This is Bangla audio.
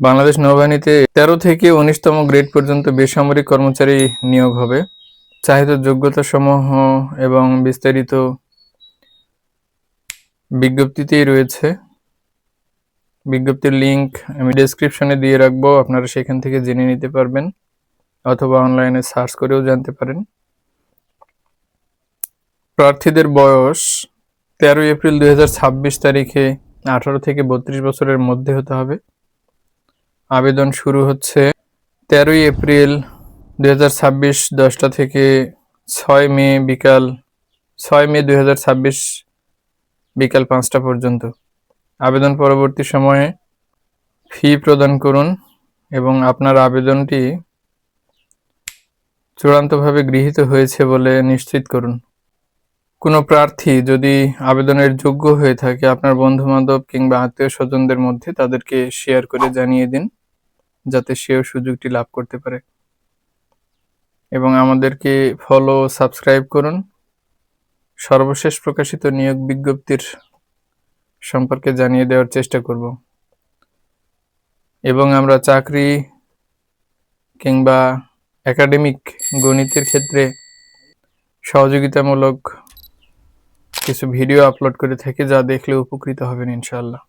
বাংলাদেশ নৌবাহিনীতে 13 থেকে 19তম গ্রেড পর্যন্ত বেসামরিক কর্মচারী নিয়োগ হবে। চাহিত যোগ্যতা সমূহ এবং বিস্তারিত বিজ্ঞপ্তিতেই রয়েছে। বিজ্ঞপ্তির লিঙ্ক আমি ডেসক্রিপশনে দিয়ে রাখবো, আপনারা সেখান থেকে জেনে নিতে পারবেন অথবা অনলাইনে সার্চ করেও জানতে পারেন। প্রার্থীদের বয়স 13 এপ্রিল 2026 তারিখে 18 থেকে 32 বছরের মধ্যে হতে হবে। আবেদন শুরু হচ্ছে 13 এপ্রিল 2026 10টা থেকে 6 মে 2026 বিকাল 5টা পর্যন্ত। আবেদন পরবর্তী সময়ে ফি প্রদান করুন এবং আপনার আবেদনটি চূড়ান্তভাবে গৃহীত হয়েছে বলে নিশ্চিত করুন। কোনো প্রার্থী যদি আবেদনের যোগ্য হয়ে থাকে, আপনার বন্ধুবান্ধব কিংবা আত্মীয়-স্বজনদের মধ্যে তাদেরকে শেয়ার করে জানিয়ে দিন, যাতে সেও সুযোগটি লাভ করতে পারে। এবং আমাদেরকে ফলো ও সাবস্ক্রাইব করুন। সর্বশেষ প্রকাশিত নিয়োগ বিজ্ঞপ্তির সম্পর্কে জানিয়ে দেওয়ার চেষ্টা করব। এবং আমরা চাকরি কিংবা একাডেমিক গণিতের ক্ষেত্রে সহযোগিতামূলক কিছু ভিডিও আপলোড করে থাকি, যা দেখলে উপকৃত হবেন ইনশাআল্লাহ।